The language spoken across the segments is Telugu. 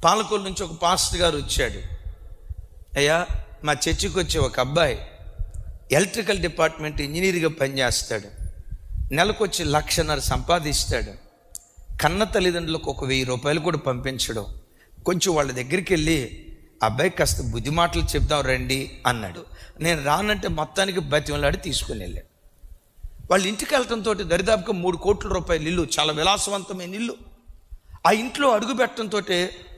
పాలకొల్లు నుంచి ఒక పాస్టర్ గారు వచ్చాడు. అయ్యా, మా చర్చికి వచ్చే ఒక అబ్బాయి ఎలక్ట్రికల్ డిపార్ట్మెంట్ ఇంజనీర్గా పనిచేస్తాడు. నెలకొచ్చి 1.5 లక్షలు సంపాదిస్తాడు. కన్న తల్లిదండ్రులకు 1,000 రూపాయలు కూడా పంపించడం. కొంచెం వాళ్ళ దగ్గరికి వెళ్ళి అబ్బాయి కాస్త బుద్ధి మాటలు చెప్దాం రండి అన్నాడు. నేను రానంటే మొత్తానికి బతిమలాడి తీసుకుని వెళ్ళాడు. వాళ్ళ ఇంటికి వెళ్ళటంతో దరిదాపుగా 3 కోట్ల రూపాయల ఇల్లు, చాలా విలాసవంతమైన ఇల్లు. ఆ ఇంట్లో అడుగు పెట్టడంతో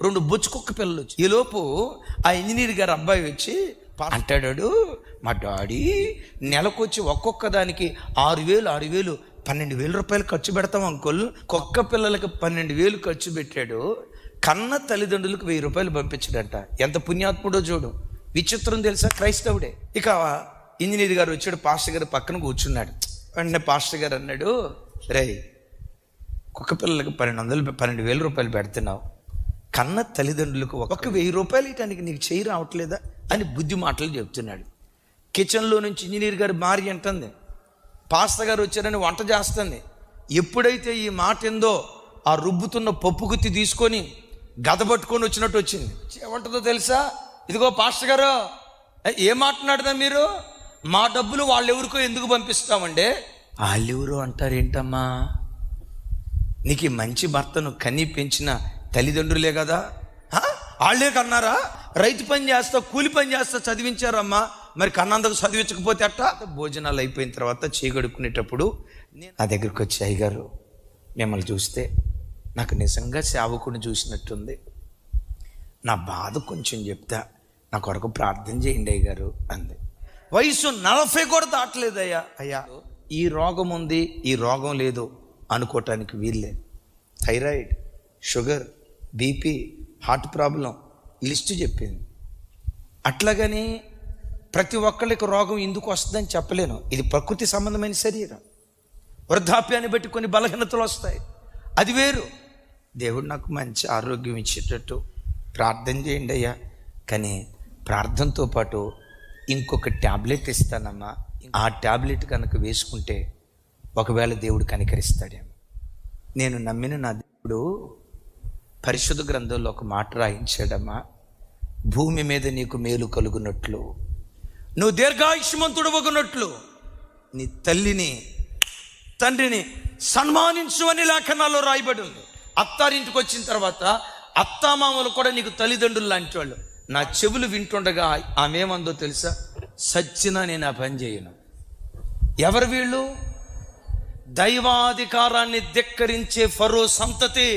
2 బొచ్చుకొక్క పిల్లలు వచ్చి, ఈలోపు ఆ ఇంజనీర్ గారు అబ్బాయి వచ్చి అంటాడు, మా డాడీ నెలకొచ్చి ఒక్కొక్క దానికి 6,000 12,000 రూపాయలు ఖర్చు పెడతాం అంకుల్. కుక్క పిల్లలకి 12,000 ఖర్చు పెట్టాడు. కన్న తల్లిదండ్రులకు 1,000 రూపాయలు పంపించాడంట. ఎంత పుణ్యాత్ముడో చూడు. విచిత్రం తెలుసా, క్రైస్తవుడే. ఇక ఇంజనీర్ గారు వచ్చాడు, పాస్టర్ గారు పక్కన కూర్చున్నాడు. వెంటనే పాస్టర్ గారు అన్నాడు, రే, కుక్క పిల్లలకి 12,000 రూపాయలు పెడుతున్నావు, కన్న తల్లిదండ్రులకు 1,000 రూపాయలు ఇవ్వడానికి నీకు చేయి రావట్లేదా అని బుద్ధి మాటలు చెప్తున్నాడు. కిచెన్లో నుంచి ఇంజనీర్ గారు భార్య అంటుంది, పాస్టర్ గారు వచ్చారని వంట చేస్తుంది. ఎప్పుడైతే ఈ మాట ఏందో ఆ రుబ్బుతున్న పప్పు గుత్తి తీసుకొని గద పట్టుకొని వచ్చినట్టు వచ్చింది. ఏమంటుందో తెలుసా, ఇదిగో పాస్టర్ గారు, ఏం మాట్లాడదా మీరు, మా డబ్బులు వాళ్ళెవరికో ఎందుకు పంపిస్తామంటే, వాళ్ళెవరు అంటారేంటమ్మా, నీకు ఈ మంచి భర్తను కని పెంచిన తల్లిదండ్రులే కదా, వాళ్ళే కన్నారా, రైతు పని చేస్తా కూలి పని చేస్తా చదివించారమ్మా, మరి కన్నందుకు చదివించకపోతే అట్ట. భోజనాలు అయిపోయిన తర్వాత చేయగడుకునేటప్పుడు నా దగ్గరికి వచ్చి, అయ్యగారు మిమ్మల్ని చూస్తే నాకు నిజంగా సేవకుని చూసినట్టుంది, నా బాధ కొంచెం చెప్తా, నా కొరకు ప్రార్థన చేయండి అయ్యగారు అంది. వయసు 40 కూడా దాటలేదు. అయ్యా ఈ రోగం ఉంది, ఈ రోగం లేదు అనుకోవటానికి వీల్లేదు. Thyroid, sugar, BP, heart problem list చెప్పింది. అట్లాగని ప్రతి ఒక్కళ్ళకి రోగం ఎందుకు వస్తుందని చెప్పలేను. ఇది ప్రకృతి సంబంధమైన శరీరం. వృద్ధాప్యాన్ని బట్టి కొన్ని బలహీనతలు వస్తాయి, అది వేరు. దేవుడు నాకు మంచి ఆరోగ్యం ఇచ్చేటట్టు ప్రార్థన చేయండి అయ్యా, కానీ ప్రార్థనతో పాటు ఇంకొక ట్యాబ్లెట్ ఇస్తానమ్మా, ఆ ట్యాబ్లెట్ కనుక వేసుకుంటే ఒకవేళ దేవుడు కనికరిస్తాడేమో. నేను నమ్మిన నా దేవుడు పరిశుద్ధ గ్రంథంలో ఒక మాట రాయించాడమ్మా, భూమి మీద నీకు మేలు కలుగునట్లు, నువ్వు దీర్ఘాయుష్మంతుడు వగునట్లు నీ తల్లిని తండ్రిని సన్మానించు అని లేఖనాల్లో రాయబడి ఉంది. అత్తారింటికి వచ్చిన తర్వాత అత్తామామలు కూడా నీకు తల్లిదండ్రులు లాంటి వాళ్ళు. నా చెవులు వింటుండగా ఆమె ఏమందో తెలుసా, సచ్చినా నేను ఆ పని చేయను. ఎవరు వీళ్ళు? దైవాధికారాన్ని ధిక్కరించే ఫరో సంతతి.